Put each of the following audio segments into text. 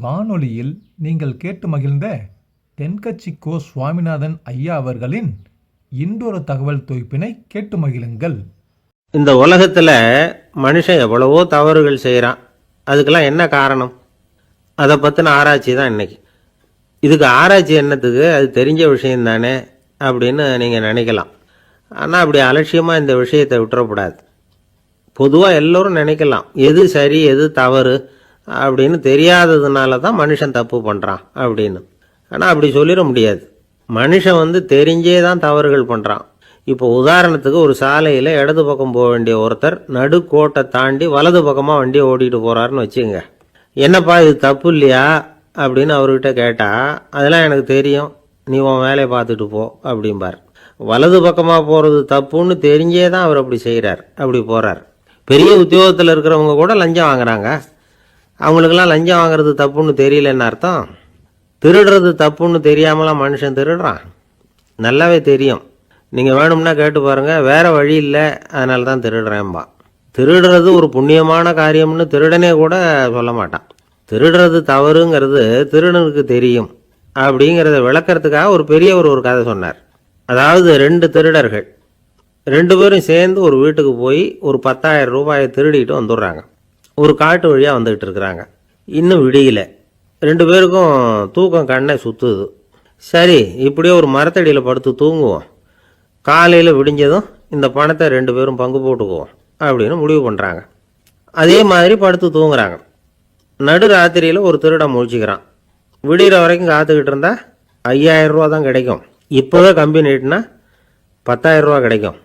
வானொலியில் நீங்கள் கேட்டு மகிழ்ந்த தென்கட்சி கோ சுவாமிநாதன் ஐயா அவர்களின் இன்றொரு தகவல் தொகுப்பினை கேட்டு மகிழுங்கள். இந்த உலகத்தில் மனுஷன் எவ்வளவோ தவறுகள் செய்கிறான். அதுக்கெல்லாம் என்ன காரணம்? அதை பற்றின ஆராய்ச்சி தான் இன்னைக்கு. இதுக்கு ஆராய்ச்சி என்னத்துக்கு? அது தெரிஞ்ச விஷயம் தானே அப்படின்னு நீங்கள் நினைக்கலாம். ஆனால் அப்படி அலட்சியமாக இந்த விஷயத்தை விட்டுறக்கூடாது. பொதுவாக எல்லோரும் நினைக்கலாம், எது சரி எது தவறு அப்படின்னு தெரியாததுனால தான் மனுஷன் தப்பு பண்ணுறான் அப்படின்னு. ஆனால் அப்படி சொல்லிட முடியாது. மனுஷன் தெரிஞ்சே தான் தவறுகள் பண்ணுறான். இப்போ உதாரணத்துக்கு, ஒரு சாலையில் இடது பக்கம் போக வேண்டிய ஒருத்தர் நடுக்கோட்டை தாண்டி வலது பக்கமாக வண்டியை ஓட்டிகிட்டு போகிறாருன்னு வச்சுங்க. என்னப்பா இது தப்பு இல்லையா அப்படின்னு அவர்கிட்ட கேட்டால், அதெல்லாம் எனக்கு தெரியும், நீ உன் வேலையை பார்த்துட்டு போ அப்படிம்பார். வலது பக்கமாக போகிறது தப்புன்னு தெரிஞ்சே தான் அவர் அப்படி செய்கிறார், அப்படி போகிறார். பெரிய உத்தியோகத்தில் இருக்கிறவங்க கூட லஞ்சம் வாங்குறாங்க. அவங்களுக்கெல்லாம் லஞ்சம் வாங்குறது தப்புன்னு தெரியலன்னு அர்த்தம்? திருடுறது தப்புன்னு தெரியாமலாம் மனுஷன் திருடுறான்? நல்லாவே தெரியும். நீங்கள் வேணும்னா கேட்டு பாருங்கள், வேறு வழி இல்லை அதனால தான் திருடுறேன்பா. திருடுறது ஒரு புண்ணியமான காரியம்னு திருடனே கூட சொல்ல மாட்டான். திருடுறது தவறுங்கிறது திருடனுக்கு தெரியும் அப்படிங்கிறத விளக்கிறதுக்காக ஒரு பெரியவர் ஒரு கதை சொன்னார். அதாவது, 2 திருடர்கள் 2 பேரும் சேர்ந்து ஒரு வீட்டுக்கு போய் ஒரு 10,000 ரூபாயை திருடிட்டு வந்துடுறாங்க. ஒரு காட்டு வழியாக வந்துக்கிட்டு இருக்கிறாங்க. இன்னும் விடியல. 2 பேருக்கும் தூக்கம் கண்ணை சுற்றுது. சரி, இப்படியே ஒரு மரத்தடியில் படுத்து தூங்குவோம், காலையில் விடிஞ்சதும் இந்த பணத்தை 2 பேரும் பங்கு போட்டுக்குவோம் அப்படின்னு முடிவு பண்ணுறாங்க. அதே மாதிரி படுத்து தூங்குறாங்க. நடு ராத்திரியில் ஒரு திருடன் முழிச்சிக்கிறான். விடிகிற வரைக்கும் காத்துக்கிட்டு இருந்தால் 5,000 ரூபா தான் கிடைக்கும், இப்போவே கம்பி நீட்டினா 10,000 ரூபா கிடைக்கும்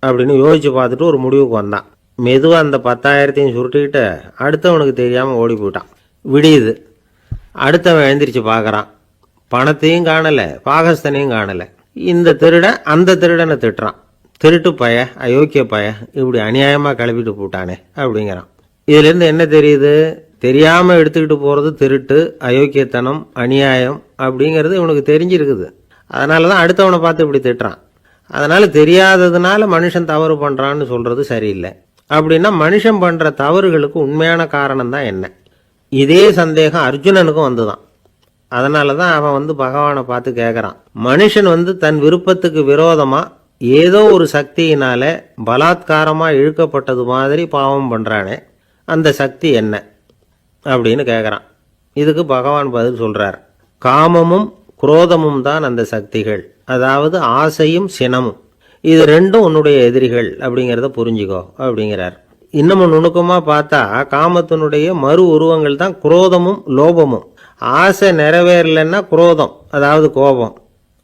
அப்படின்னு யோசித்து பார்த்துட்டு ஒரு முடிவுக்கு வந்தான். மெதுவாக அந்த 10,000த்தையும் சுருட்டிக்கிட்டு அடுத்தவனுக்கு தெரியாமல் ஓடி போயிட்டான். விடியுது. அடுத்தவன் எழுந்திரிச்சு பார்க்குறான். பணத்தையும் காணலை, பாகஸ்தனையும் காணலை. இந்த திருடன் அந்த திருடனை திட்டுறான், திருட்டு பய, அயோக்கிய பய, இப்படி அநியாயமாக கிளப்பிட்டு போட்டானே அப்படிங்கிறான். இதுலேருந்து என்ன தெரியுது? தெரியாமல் எடுத்துக்கிட்டு போகிறது திருட்டு, அயோக்கியத்தனம், அநியாயம் அப்படிங்கிறது இவனுக்கு தெரிஞ்சிருக்குது. அதனால தான் அடுத்தவனை பார்த்து இப்படி திட்டுறான். அதனால் தெரியாததுனால மனுஷன் தவறு பண்ணுறான்னு சொல்கிறது சரியில்லை. அப்படின்னா மனுஷன் பண்ணுற தவறுகளுக்கு உண்மையான காரணம் தான் என்ன? இதே சந்தேகம் அர்ஜுனனுக்கும் வந்துதான். அதனால தான் அவன் பகவானை பார்த்து கேட்குறான், மனுஷன் தன் விருப்பத்துக்கு விரோதமாக ஏதோ ஒரு சக்தியினால பலாத்காரமாக இழுக்கப்பட்டது மாதிரி பாவம் பண்ணுறானே, அந்த சக்தி என்ன அப்படின்னு கேட்குறான். இதுக்கு பகவான் பதில் சொல்கிறார், காமமும் குரோதமும் தான் அந்த சக்திகள், அதாவது ஆசையும் சினமும். இது 2ம் உன்னுடைய எதிரிகள் அப்படிங்கிறத புரிஞ்சுக்கோ அப்படிங்கிறார். இன்னமும் நுணுக்கமாக பார்த்தா காமத்தினுடைய மறு உருவங்கள் தான் குரோதமும் லோபமும். ஆசை நிறைவேறலைன்னா குரோதம், அதாவது கோபம்.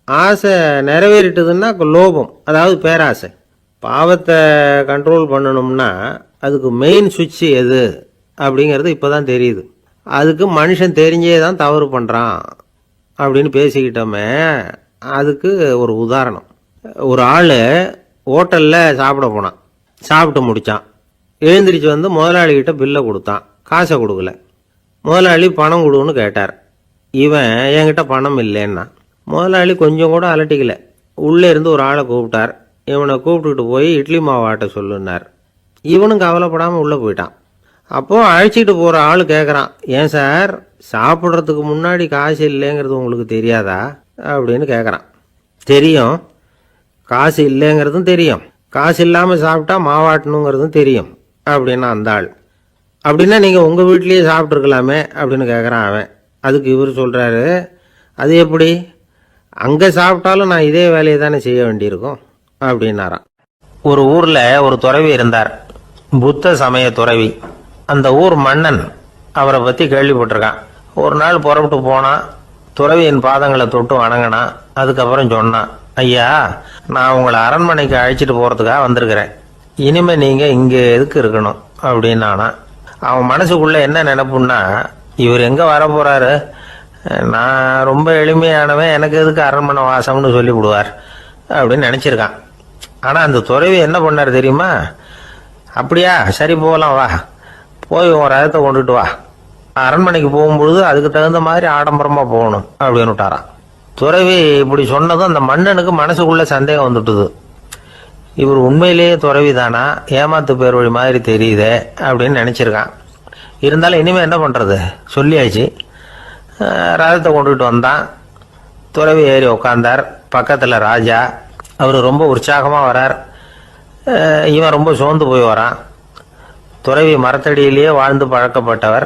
ஆசை நிறைவேறிட்டதுன்னா லோபம், அதாவது பேராசை. பாவத்தை கண்ட்ரோல் பண்ணணும்னா அதுக்கு மெயின் சுவிட்ச் எது அப்படிங்கிறது இப்போ தான் தெரியுது. அதுக்கு மனுஷன் தெரிஞ்சே தான் தவறு பண்ணுறான் அப்படின்னு பேசிக்கிட்டோமே. அதுக்கு ஒரு உதாரணம். ஒரு ஆள் ஹோட்டலில் சாப்பிட போனான். சாப்பிட்டு முடித்தான். எழுந்திரிச்சு முதலாளிகிட்ட பில்லை கொடுத்தான். காசை கொடுக்கல. முதலாளி பணம் கொடுன்னு கேட்டார். இவன் என்கிட்ட பணம் இல்லைன்னா. முதலாளி கொஞ்சம் கூட அலட்டிக்கல. உள்ளே இருந்து ஒரு ஆளை கூப்பிட்டார். இவனை கூப்பிட்டுக்கிட்டு போய் இட்லி மாவு ஆட்ட சொல்லுன்னார். இவனும் கவலைப்படாமல் உள்ளே போயிட்டான். அப்போது அழைச்சிட்டு போகிற ஆள் கேட்குறான், ஏன் சார், சாப்பிட்றதுக்கு முன்னாடி காசு இல்லைங்கிறது உங்களுக்கு தெரியாதா அப்படின்னு கேட்குறான். தெரியும், காசு இல்லைங்கிறதும் தெரியும், காசு இல்லாமல் சாப்பிட்டா மாவாட்டணுங்கிறதும் தெரியும் அப்படின்னா அந்த ஆள். அப்படின்னா நீங்கள் உங்கள் வீட்லேயே சாப்பிட்ருக்கலாமே அப்படின்னு கேட்குறான் அவன். அதுக்கு இவர் சொல்கிறாரு, அது எப்படி, அங்கே சாப்பிட்டாலும் நான் இதே வேலையை தானே செய்ய வேண்டியிருக்கும் அப்படின்னாரான். ஒரு ஊரில் ஒரு துறவி இருந்தார், புத்த சமய துறவி. அந்த ஊர் மன்னன் அவரை பற்றி கேள்விப்பட்டிருக்கான். ஒரு நாள் புறப்பட்டு போனான். துறவியின் பாதங்களை தொட்டு வணங்கினான். அதுக்கப்புறம் சொன்னான், ஐயா, நான் உங்களை அரண்மனைக்கு அழைச்சிட்டு போகிறதுக்காக வந்திருக்கிறேன். இனிமேல் நீங்கள் இங்கே எதுக்கு இருக்கணும் அப்படின்னானா. அவன் மனசுக்குள்ளே என்ன நினைப்புன்னா, இவர் எங்கே வர போகிறாரு, நான் ரொம்ப எளிமையானவன், எனக்கு எதுக்கு அரண்மனை வாசம்னு சொல்லிவிடுவார் அப்படின்னு நினச்சிருக்கான். ஆனால் அந்த துறவி என்ன பண்ணார் தெரியுமா? அப்படியா, சரி போகலாம், வா, போய் உன் ரதத்தை கொண்டுட்டு வா, அரண்மனைக்கு போகும்பொழுது அதுக்கு தகுந்த மாதிரி ஆடம்பரமாக போகணும் அப்படின்னு விட்டாரான். துறவி இப்படி சொன்னதும் அந்த மன்னனுக்கு மனசுக்குள்ள சந்தேகம் வந்துட்டுது. இவர் உண்மையிலேயே துறவி தானா, ஏமாத்து பேர் வழி மாதிரி தெரியுதே அப்படின்னு நினச்சிருக்கான். இருந்தாலும் இனிமேல் என்ன பண்ணுறது, சொல்லியாச்சு. ரதத்தை கொண்டுகிட்டு வந்தான். துறவி ஏறி உக்காந்தார். பக்கத்தில் ராஜா. அவர் ரொம்ப உற்சாகமாக வரார். இவன் ரொம்ப சோர்ந்து போய் வரான். துறவி மரத்தடியிலேயே வாழ்ந்து பழக்கப்பட்டவர்.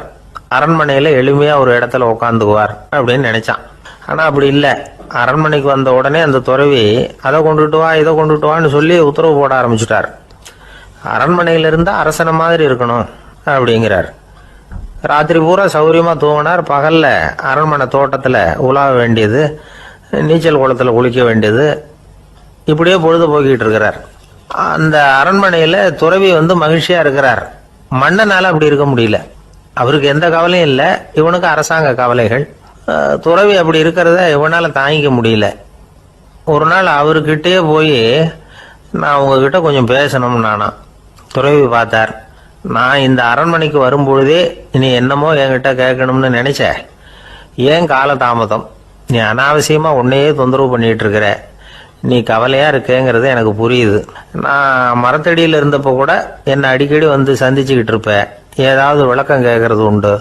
அரண்மனையில் எளிமையாக ஒரு இடத்துல உட்காந்துக்குவார் அப்படின்னு நினைச்சான். ஆனால் அப்படி இல்லை. அரண்மனைக்கு வந்த உடனே அந்த துறவி அதை கொண்டுட்டு வா இதை கொண்டுட்டு வான்னு சொல்லி உத்தரவு போட ஆரம்பிச்சுட்டார். அரண்மனையில் இருந்தால் அரசனை மாதிரி இருக்கணும் அப்படிங்கிறார். ராத்திரி பூரா சௌகரியமாக தூங்கினார். பகலில் அரண்மனை தோட்டத்தில் உலாவ வேண்டியது, நீச்சல் குளத்தில் குளிக்க வேண்டியது, இப்படியே பொழுது போக்கிட்டு இருக்கிறார். அந்த அரண்மனையில் துறவி மகிழ்ச்சியாக இருக்கிறார். மன்னனால் அப்படி இருக்க முடியல. அவருக்கு எந்த கவலையும் இல்லை. இவனுக்கு அரசாங்க கவலைகள். துறவி அப்படி இருக்கிறத இவனால் தாங்கிக்க முடியல. ஒரு நாள் அவர்கிட்டயே போய் நான் உங்ககிட்ட கொஞ்சம் பேசணும்னு நானா. துறவி பார்த்தார். நான் இந்த அரண்மனைக்கு வரும்பொழுதே நீ என்னமோ என்கிட்ட கேட்கணும்னு நினைச்ச. ஏன் காலதாமதம்? நீ அனாவசியமாக உன்னையே தொந்தரவு பண்ணிட்டு இருக்கிற. நீ கவலையாக இருக்கேங்கிறது எனக்கு புரியுது. நான் மரத்தடியில் இருந்தப்போ கூட என்னை அடிக்கடி சந்திச்சுக்கிட்டு இருப்பேன். ஏதாவது விளக்கம் கேட்கறது உண்டு.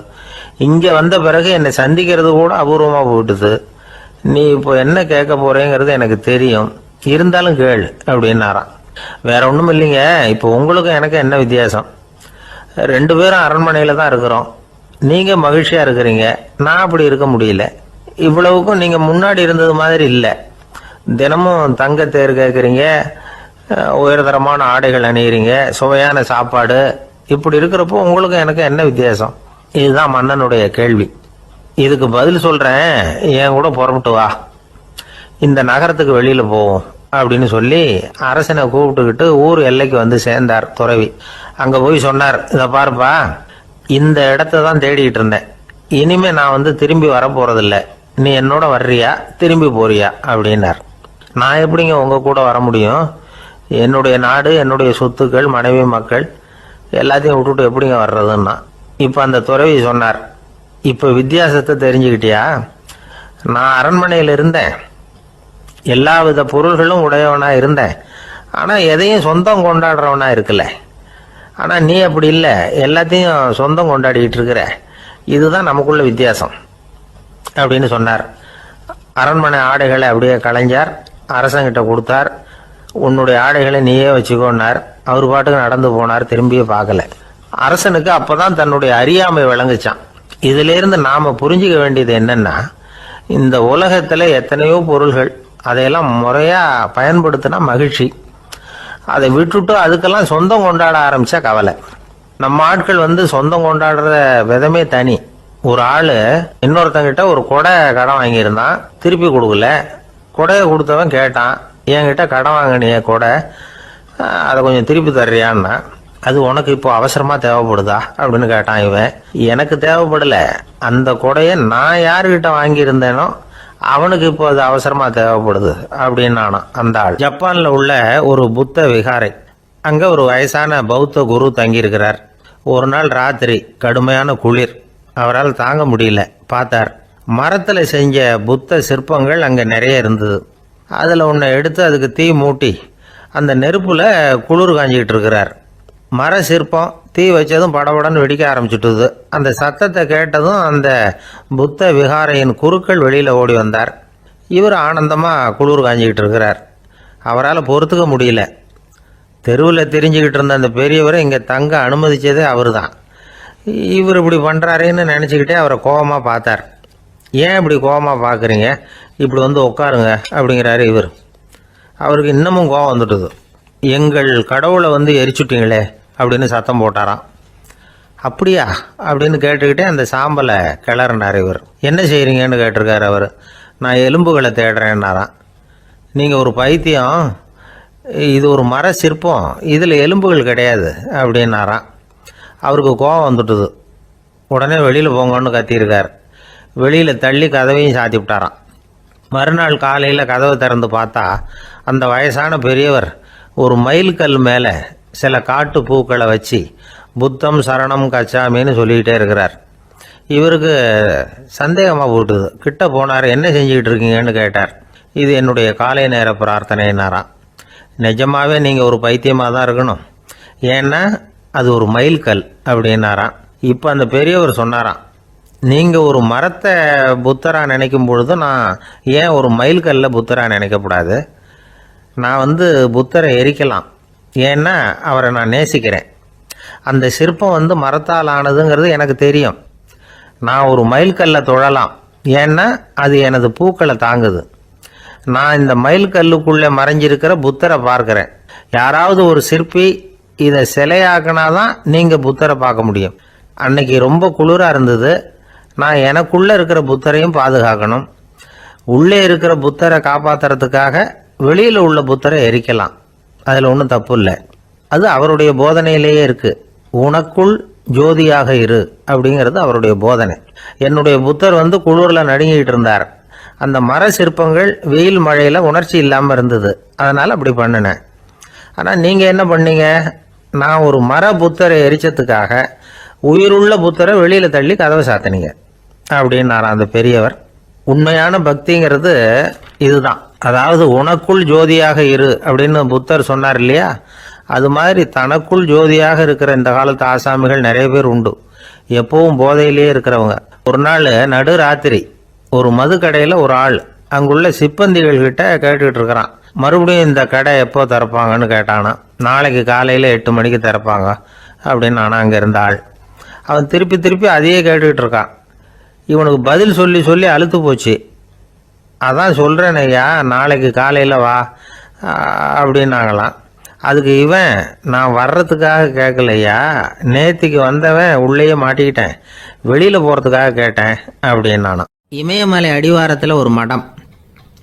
இங்கே வந்த பிறகு என்னை சந்திக்கிறது கூட அபூர்வமாக போயிட்டுது. நீ இப்போ என்ன கேட்க போறேங்கிறது எனக்கு தெரியும். இருந்தாலும் கேள் அப்படின்னாராம். வேற ஒன்றும் இல்லைங்க. இப்போ உங்களுக்கும் எனக்கு என்ன வித்தியாசம்? 2 பேரும் அரண்மனையில் தான் இருக்கிறோம். நீங்கள் மகிழ்ச்சியாக இருக்கிறீங்க, நான் அப்படி இருக்க முடியல. இவ்வளவுக்கும் நீங்கள் முன்னாடி இருந்தது மாதிரி இல்லை. தினமும் தங்கத்தேர் கேட்குறீங்க, உயர்தரமான ஆடைகள் அணிகிறீங்க, சுவையான சாப்பாடு. இப்படி இருக்கிறப்போ உங்களுக்கும் எனக்கு என்ன வித்தியாசம்? இதுதான் மன்னனுடைய கேள்வி. இதுக்கு பதில் சொல்கிறேன், என் கூட புறப்பட்டு வா, இந்த நகரத்துக்கு வெளியில் போவோம் அப்படின்னு சொல்லி அரசனை கூப்பிட்டுக்கிட்டு ஊர் எல்லைக்கு சேர்ந்தார் துறவி. அங்கே போய் சொன்னார், இதை பாருப்பா, இந்த இடத்த தான் தேடிக்கிட்டு இருந்தேன். இனிமே நான் திரும்பி வர போறதில்ல. நீ என்னோட வர்றியா திரும்பி போறியா அப்படின்னார். நான் எப்படிங்க உங்க கூட வர முடியும்? என்னுடைய நாடு, என்னுடைய சொத்துக்கள், மனைவி, மக்கள் எல்லாத்தையும் விட்டுட்டு எப்படிங்க வர்றதுன்னா. இப்போ அந்த துறவி சொன்னார், இப்போ வித்தியாசத்தை தெரிஞ்சுக்கிட்டியா? நான் அரண்மனையில் இருந்தேன், எல்லா வித பொருள்களும் உடையவனா இருந்தேன். ஆனால் எதையும் சொந்தம் கொண்டாடுறவனா இருக்கல. ஆனால் நீ அப்படி இல்லை, எல்லாத்தையும் சொந்தம் கொண்டாடிக்கிட்டு இருக்கிற. இதுதான் நமக்குள்ள வித்தியாசம் அப்படின்னு சொன்னார். அரண்மனை ஆடைகளை அப்படியே களைஞ்சார். அரசங்கிட்ட கொடுத்தார். உன்னுடைய ஆடைகளை நீயே வச்சுக்கோன்னார். அவர் பாட்டுக்கு நடந்து போனார். திரும்பியே பார்க்கல. அரசனுக்கு அப்பதான் தன்னுடைய அறியாமை விளங்குச்சான். இதுல இருந்து நாம புரிஞ்சுக்க வேண்டியது என்னன்னா, இந்த உலகத்துல எத்தனையோ பொருள்கள், அதையெல்லாம் முறையா பயன்படுத்தினா மகிழ்ச்சி. அதை விட்டுட்டு அதுக்கெல்லாம் சொந்தம் கொண்டாட ஆரம்பிச்சா கவலை. நம்ம ஆட்கள் சொந்தம் கொண்டாடுற விதமே தனி. ஒரு ஆளு இன்னொருத்தங்கிட்ட ஒரு கொடை கடன் வாங்கியிருந்தான், திருப்பி கொடுக்கல. கொடையை கொடுத்தவன் கேட்டான், என்கிட்ட கடன் வாங்கினிய கொடை, அதை கொஞ்சம் திருப்பி தர்றியான்னா. அது உனக்கு இப்போ அவசரமா தேவைப்படுதா அப்படின்னு கேட்டான் இவன். எனக்கு தேவைப்படல, அந்த கொடையை நான் யாருக்கிட்ட வாங்கியிருந்தேனோ அவனுக்கு இப்போ அது அவசரமா தேவைப்படுது அப்படின்னானா அந்த ஆள். ஜப்பான்ல உள்ள ஒரு புத்த விகாரை, அங்க ஒரு வயசான பௌத்த குரு தங்கியிருக்கிறார். ஒரு நாள் ராத்திரி கடுமையான குளிர், அவரால் தாங்க முடியல. பார்த்தார், மரத்துல செஞ்ச புத்த சிற்பங்கள் அங்க நிறைய இருந்தது. அதுல ஒன்றை எடுத்து அதுக்கு தீ மூட்டி அந்த நெருப்புல குளிர் காஞ்சிக்கிட்டு இருக்கிறார். மர சிற்பம் தீ வச்சதும் படபடன்னு வெடிக்க ஆரம்பிச்சுட்டுது. அந்த சத்தத்தை கேட்டதும் அந்த புத்த விகாரையின் குருக்கள் வெளியில் ஓடி வந்தார். இவர் ஆனந்தமாக குளிர் காஞ்சிக்கிட்டு இருக்கிறார். அவரால் பொறுத்துக்க முடியல. தெருவில் தெரிஞ்சுக்கிட்டு இருந்த அந்த பெரியவரை இங்கே தங்க அனுமதிச்சதே அவர் தான். இவர் இப்படி பண்ணுறாருன்னு நினச்சிக்கிட்டே அவரை கோபமாக பார்த்தார். ஏன் இப்படி கோபமாக பார்க்குறீங்க, இப்படி உட்காருங்க அப்படிங்கிறாரு இவர். அவருக்கு இன்னமும் கோபம் வந்துட்டுது. எங்கள் கடவுளை எரிச்சுட்டீங்களே அப்படின்னு சத்தம் போட்டாராம். அப்படியா அப்படின்னு கேட்டுக்கிட்டே அந்த சாம்பலை கிளறினார் இவர். என்ன செய்கிறீங்கன்னு கேட்டிருக்காரு அவர். நான் எலும்புகளை தேடுறேன்னாராம். நீங்கள் ஒரு பைத்தியம், இது ஒரு மர சிற்பம், இதில் எலும்புகள் கிடையாது அப்படின்னாராம். அவருக்கு கோபம் வந்துட்டுது. உடனே வெளியில் போங்கன்னு கத்தியிருக்கார். வெளியில் தள்ளி கதவையும் சாத்தி விட்டாராம். மறுநாள் காலையில் கதவை திறந்து பார்த்தா அந்த வயசான பெரியவர் ஒரு மைல்கல் மேலே சில காட்டு பூக்களை வச்சு புத்தம் சரணம் கச்சாமின்னு சொல்லிக்கிட்டே இருக்கிறார். இவருக்கு சந்தேகமாக போட்டுது. கிட்ட போனார். என்ன செஞ்சுக்கிட்டு இருக்கீங்கன்னு கேட்டார். இது என்னுடைய காலை நேர பிரார்த்தனைனாராம். நிஜமாவே நீங்கள் ஒரு பைத்தியமாக தான் இருக்கணும், ஏன்னா அது ஒரு மைல்கல் அப்படின்னாராம். இப்போ அந்த பெரியவர் சொன்னாராம், நீங்கள் ஒரு மரத்தை புத்தராக நினைக்கும் பொழுது நான் ஏன் ஒரு மைல்கல்ல புத்தராக நினைக்கக்கூடாது? நான் புத்தரை எரிக்கலாம், ஏன்னா அவரை நான் நேசிக்கிறேன். அந்த சிற்பம் மரத்தால் ஆனதுங்கிறது எனக்கு தெரியும். நான் ஒரு மைல்கல்லை தொழலாம், ஏன்னா அது எனது பூக்களை தாங்குது. நான் இந்த மைல்கல்லுக்குள்ளே மறைஞ்சிருக்கிற புத்தரை பார்க்குறேன். யாராவது ஒரு சிற்பி இதை சிலையாக்கினாதான் நீங்கள் புத்தரை பார்க்க முடியும். அன்னைக்கு ரொம்ப குளிராக இருந்தது. நான் எனக்குள்ளே இருக்கிற புத்தரையும் பாதுகாக்கணும். உள்ளே இருக்கிற புத்தரை காப்பாற்றுறதுக்காக வெளியில் உள்ள புத்தரை எரிக்கலாம், அதில் ஒன்றும் தப்பு இல்லை. அது அவருடைய போதனையிலேயே இருக்குது. உனக்குள் ஜோதியாக இரு அப்படிங்கிறது அவருடைய போதனை. என்னுடைய புத்தர் குளிரில் நடுங்கிட்டு இருந்தார். அந்த மர சிற்பங்கள் வெயில் மழையில் உணர்ச்சி இல்லாமல் இருந்தது, அதனால் அப்படி பண்ணினேன். ஆனால் நீங்கள் என்ன பண்ணீங்க? நான் ஒரு மர புத்தரை எரிச்சதுக்காக உயிருள்ள புத்தரை வெளியில் தள்ளி கதவை சாத்தினீங்க அப்படின்னார் அந்த பெரியவர். உண்மையான பக்திங்கிறது இதுதான். அதாவது உனக்குள் ஜோதியாக இரு அப்படின்னு புத்தர் சொன்னார் இல்லையா? அது மாதிரி தனக்குள் ஜோதியாக இருக்கிற இந்த காலத்து ஆசாமிகள் நிறைய பேர் உண்டு. எப்பவும் போதையிலேயே இருக்கிறவங்க. ஒரு நாள் நடு ராத்திரி ஒரு மது கடையில் ஒரு ஆள் அங்குள்ள சிப்பந்திகள் கிட்ட கேட்டுக்கிட்டு இருக்கிறான். மறுபடியும் இந்த கடை எப்போ திறப்பாங்கன்னு கேட்டானா. நாளைக்கு காலையில் 8 மணிக்கு திறப்பாங்க அப்படின்னு நானும் அங்கே இருந்த ஆள். அவன் திருப்பி திருப்பி அதையே கேட்டுக்கிட்டு இருக்கான். இவனுக்கு பதில் சொல்லி சொல்லி அழுத்து போச்சு. அதான் சொல்கிறேன் ஐயா, நாளைக்கு காலையில் வா அப்படின்னாங்களாம். அதுக்கு இவன், நான் வர்றதுக்காக கேட்கலையா, நேத்திக்கு வந்தவன் உள்ளேயே மாட்டிக்கிட்டேன், வெளியில் போகிறதுக்காக கேட்டேன் அப்படின்னானான். இமயமலை அடிவாரத்தில் ஒரு மடம்.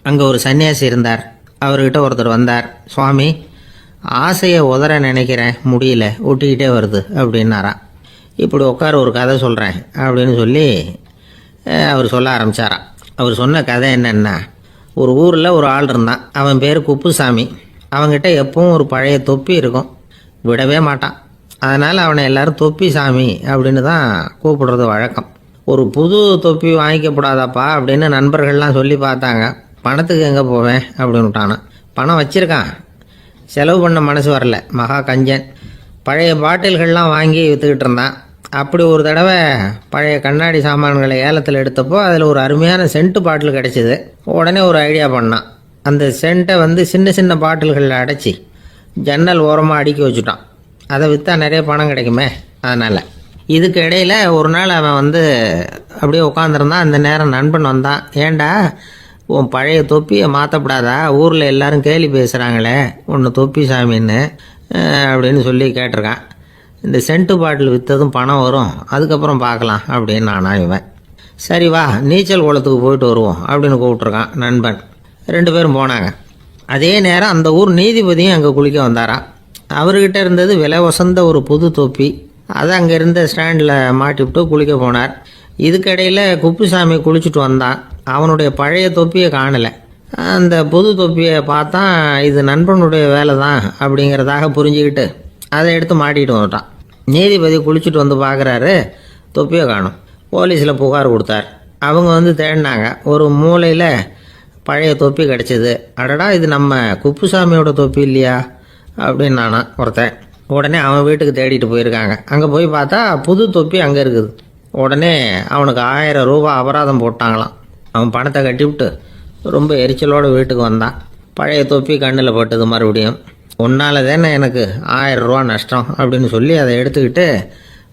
அங்கே ஒரு சன்னியாசி இருந்தார். அவர்கிட்ட ஒருத்தர் வந்தார். சுவாமி, ஆசையை உதற நினைக்கிறேன், முடியல, ஒட்டிக்கிட்டே வருது அப்படின்னாராம். இப்படி உட்கார, ஒரு கதை சொல்கிறேன் அப்படின்னு சொல்லி அவர் சொல்ல ஆரம்பித்தாராம். அவர் சொன்ன கதை என்னென்னா, ஒரு ஊரில் ஒரு ஆள் இருந்தான். அவன் பேர் குப்புசாமி. அவன்கிட்ட எப்பவும் ஒரு பழைய தொப்பி இருக்கும், விடவே மாட்டான். அதனால் அவனை எல்லாரும் தொப்பி சாமி அப்படின்னு தான் கூப்பிடுறது வழக்கம். ஒரு புது தொப்பி வாங்கிக்கப்படாதாப்பா அப்படின்னு நண்பர்கள்லாம் சொல்லி பார்த்தாங்க. பணத்துக்கு எங்கே போவேன் அப்படின்னு விட்டானான். பணம் வச்சுருக்கான், செலவு பண்ண மனசு வரல, மகா கஞ்சன். பழைய பாட்டில்கள்லாம் வாங்கி விற்றுக்கிட்டு இருந்தான். அப்படி ஒரு தடவை பழைய கண்ணாடி சாமான்களை ஏலத்தில் எடுத்தப்போ அதில் ஒரு அருமையான சென்ட்டு பாட்டில் கிடச்சிது. உடனே ஒரு ஐடியா பண்ணான். அந்த சென்ட்டை சின்ன சின்ன பாட்டில்களில் அடைச்சி ஜன்னல் ஓரமாக அடுக்கி வச்சுட்டான். அதை விற்றா நிறைய பணம் கிடைக்குமே, அதனால். இதுக்கு இடையில் ஒரு நாள் அவன் அப்படியே உட்காந்துருந்தான். அந்த நேரம் நண்பன் வந்தான். ஏண்டா, உன் பழைய தொப்பியை மாற்றப்படாதா? ஊரில் எல்லாரும் கேலி பேசுகிறாங்களே உன்னை தொப்பி சாமின்னு அப்படின்னு சொல்லி கேட்டிருக்கான். இந்த சென்ட்டு பாட்டில் விற்றதும் பணம் வரும், அதுக்கப்புறம் பார்க்கலாம் அப்படின்னு நானா இவன். சரி வா, நீச்சல் குளத்துக்கு போயிட்டு வருவோம் அப்படின்னு கூப்பிட்ருக்கான் நண்பன். 2 பேரும் போனாங்க. அதே நேரம் அந்த ஊர் நீதிபதியும் அங்கே குளிக்க வந்தாராம். அவர்கிட்ட இருந்தது விலை வசந்த ஒரு புது தொப்பி. அதை அங்கே இருந்த ஸ்டாண்டில் மாட்டிவிட்டு குளிக்க போனார். இதுக்கிடையில் குப்புசாமி குளிச்சுட்டு வந்தான். அவனுடைய பழைய தொப்பியை காணலை. அந்த புது தொப்பியை பார்த்தா இது நண்பனுடைய வேலை தான் அப்படிங்கிறதாக புரிஞ்சுக்கிட்டு அதை எடுத்து மாட்டிகிட்டு வந்துட்டான். நீதிபதி குளிச்சுட்டு வந்து பார்க்குறாரு, தொப்பியை காணும். போலீஸில் புகார் கொடுத்தார். அவங்க தேடினாங்க. ஒரு மூலையில் பழைய தொப்பி கிடச்சிது. அடடா, இது நம்ம குப்புசாமியோட தொப்பி இல்லையா அப்படின்னு நானா ஒருத்தன். உடனே அவன் வீட்டுக்கு தேடிட்டு போயிருக்காங்க. அங்கே போய் பார்த்தா புது தொப்பி அங்கே இருக்குது. உடனே அவனுக்கு 1000 ரூபா அபராதம் போட்டாங்களாம். அவன் பணத்தை கட்டிவிட்டு ரொம்ப எரிச்சலோடு வீட்டுக்கு வந்தான். பழைய தொப்பி கண்ணில் பட்டது. மறுபடியும், உன்னால் தானே எனக்கு 1000 ரூபா நஷ்டம் அப்படின்னு சொல்லி அதை எடுத்துக்கிட்டு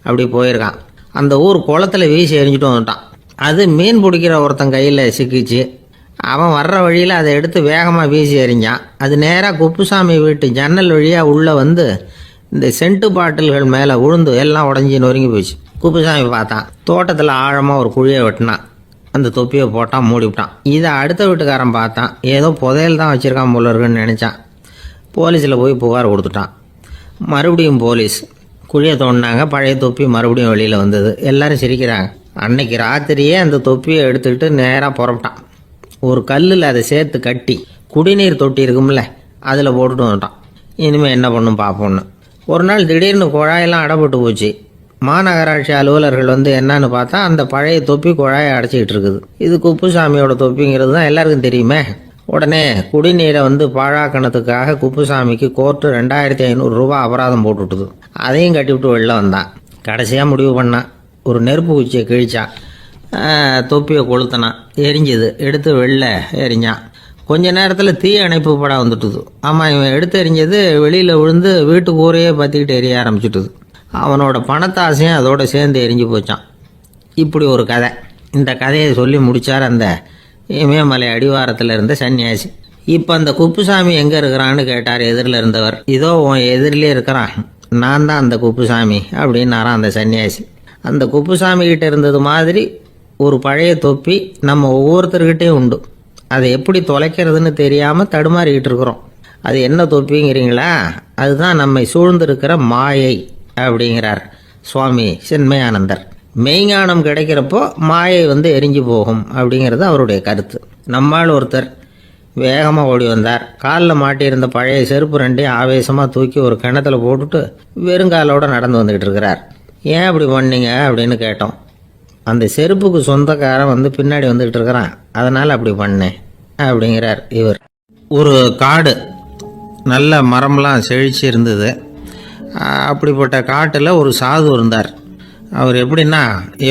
அப்படி போயிருக்கான். அந்த ஊர் குளத்தில் வீசி எரிஞ்சிட்டு வந்துட்டான். அது மீன் பிடிக்கிற ஒருத்தன் கையில் சிக்கிச்சு. அவன் வர்ற வழியில் அதை எடுத்து வேகமாக வீசி எறிஞ்சான். அது நேராக குப்புசாமி வீட்டு ஜன்னல் வழியாக உள்ளே இந்த சென்ட்டு பாட்டில்கள் மேலே விழுந்து எல்லாம் உடஞ்சி நொறுங்கி போச்சு. குப்புசாமி பார்த்தான். தோட்டத்தில் ஆழமாக ஒரு குழியை வெட்டினான். அந்த தொப்பியை போட்டான், மூடிவிட்டான். இதை அடுத்த வீட்டுக்காரன் பார்த்தான். ஏதோ புதையல் தான் வச்சுருக்கான் போல இருக்குன்னு நினச்சான். போலீஸில் போய் புகார் கொடுத்துட்டான். மறுபடியும் போலீஸ் குழியை தோண்டினாங்க. பழைய தொப்பி மறுபடியும் வெளியில் வந்தது. எல்லோரும் சிரிக்கிறாங்க. அன்னைக்கு ராத்திரியே அந்த தொப்பியை எடுத்துக்கிட்டு நேராக புறப்பட்டான். ஒரு கல்லில் அதை சேர்த்து கட்டி குடிநீர் தொட்டி இருக்கும்ல, அதில் போட்டுட்டு வந்துட்டான். இனிமேல் என்ன பண்ணும் பார்ப்போன்னு. ஒரு நாள் திடீர்னு குழாயெல்லாம் அடைப்பட்டு போச்சு. மாநகராட்சி அலுவலர்கள் என்னன்னு பார்த்தா அந்த பழைய தொப்பி குழாயை அடைச்சிக்கிட்டு இருக்குது. இது குப்புசாமியோட தொப்பிங்கிறது தான் எல்லாருக்கும் தெரியுமே. உடனே குடிநீரை பாழாக்கணத்துக்காக குப்புசாமிக்கு கோர்ட்டு 2500 ரூபா அபராதம் போட்டுவிட்டுது. அதையும் கட்டிவிட்டு வெளில வந்தான். கடைசியாக முடிவு பண்ணான். ஒரு நெருப்பு குச்சியை கிழிச்சான். தொப்பியை கொளுத்தினான். எரிஞ்சுது. எடுத்து வெளில எரிஞ்சான். கொஞ்ச நேரத்தில் தீ அணைப்பு படம் வந்துட்டுது. ஆமாம், இவன் எடுத்து எரிஞ்சது வெளியில் விழுந்து வீட்டு கூரையே பற்றிக்கிட்டு எரிய ஆரம்பிச்சுட்டுது. அவனோட பணத்தாசையும் அதோட சேர்ந்து எரிஞ்சு போச்சான். இப்படி ஒரு கதை. இந்த கதையை சொல்லி முடித்தார் அந்த இமயமலை அடிவாரத்தில் இருந்த சன்னியாசி. இப்போ அந்த குப்புசாமி எங்கே இருக்கிறான்னு கேட்டார் எதிரில் இருந்தவர். இதோ உன் எதிரிலே இருக்கிறான், நான் தான் அந்த குப்புசாமி அப்படின்னாரான் அந்த சன்னியாசி. அந்த குப்புசாமி கிட்ட இருந்தது மாதிரி ஒரு பழைய தொப்பி நம்ம ஒவ்வொருத்தர்கிட்டையும் உண்டு. அதை எப்படி தொலைக்கிறதுன்னு தெரியாமல் தடுமாறிக்கிட்டு இருக்கிறோம். அது என்ன தொப்பிங்கிறீங்களா? அதுதான் நம்மை சூழ்ந்திருக்கிற மாயை அப்படிங்கிறார் சுவாமி சின்மயானந்தர். மெய்ஞானம் கிடைக்கிறப்போ மாயை எரிஞ்சு போகும் அப்படிங்கிறது அவருடைய கருத்து. நம்மால் ஒருத்தர் வேகமாக ஓடி வந்தார். காலில் மாட்டியிருந்த பழைய செருப்பு ரெண்டையும் ஆவேசமாக தூக்கி ஒரு கிணத்துல போட்டுட்டு வெறுங்காலோடு நடந்து வந்துக்கிட்டு இருக்கிறார். ஏன் அப்படி பண்ணீங்க அப்படின்னு கேட்டோம். அந்த செருப்புக்கு சொந்தக்காரன் பின்னாடி வந்துக்கிட்டு இருக்கிறான், அதனால் அப்படி பண்ணேன் அப்படிங்கிறார் இவர். ஒரு காடு, நல்ல மரம்லாம் செழிச்சு இருந்தது. அப்படிப்பட்ட காட்டில் ஒரு சாது இருந்தார். அவர் எப்படின்னா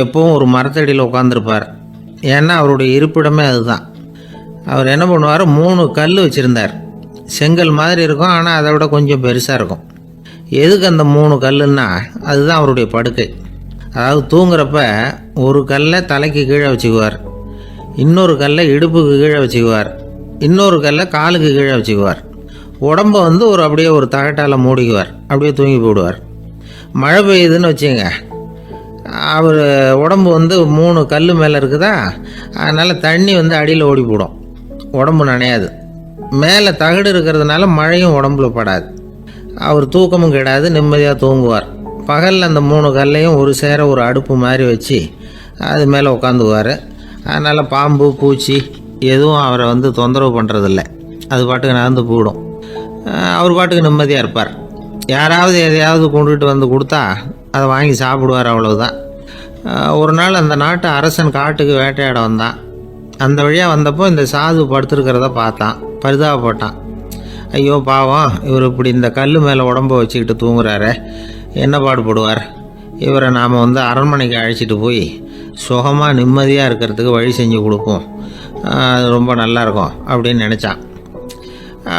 எப்பவும் ஒரு மரத்தடியில் உட்காந்துருப்பார். ஏன்னா அவருடைய இருப்பிடமே அதுதான். அவர் என்ன பண்ணுவார், 3 கல் வச்சுருந்தார். செங்கல் மாதிரி இருக்கும், ஆனால் அதை விட கொஞ்சம் பெருசாக இருக்கும். எதுக்கு அந்த 3 கல்லுன்னா அதுதான் அவருடைய படுக்கை. அதாவது தூங்குறப்ப ஒரு கல்லை தலைக்கு கீழே வச்சுக்குவார், இன்னொரு கல்லை இடுப்புக்கு கீழே வச்சுக்குவார், இன்னொரு கல்லை காலுக்கு கீழே வச்சுக்குவார். உடம்பை அப்படியே ஒரு தகட்டால் மூடிக்குவார், அப்படியே தூங்கி போடுவார். மழை பெய்யுதுன்னு வச்சுங்க, அவர் உடம்பு 3 கல் மேலே இருக்குதா, அதனால் தண்ணி அடியில் ஓடி போடும், உடம்பு நனையாது. மேலே தகடு இருக்கிறதுனால மழையும் உடம்புல படாது. அவர் தூக்கமும் கெடாது, நிம்மதியாக தூங்குவார். பகலில் அந்த 3 கல்லையும் ஒரு சேர ஒரு அடுப்பு மாதிரி வச்சு அது மேலே உட்காந்துக்குவார். அதனால் பாம்பு பூச்சி எதுவும் அவரை தொந்தரவு பண்ணுறதில்ல. அது பாட்டுக்கு நடந்து போயிடும். அவர் பாட்டுக்கு நிம்மதியாக இருப்பார். யாராவது எதையாவது கொண்டுகிட்டு கொடுத்தா அதை வாங்கி சாப்பிடுவார், அவ்வளவுதான். ஒரு நாள் அந்த நாட்டு அரசன் காட்டுக்கு வேட்டையாட வந்தான். அந்த வழியாக வந்தப்போ இந்த சாது படுத்துருக்கிறத பார்த்தான், பரிதாபப்பட்டான். ஐயோ பாவம், இவர் இப்படி இந்த கல் மேலே உடம்ப வச்சுக்கிட்டு தூங்குறாரு, என்ன பாடுபடுவார். இவரை நாம் அரண்மனைக்கு அழைச்சிட்டு போய் சுகமாக நிம்மதியாக இருக்கிறதுக்கு வழி செஞ்சு கொடுப்போம், அது ரொம்ப நல்லாயிருக்கும் அப்படின்னு நினச்சான்.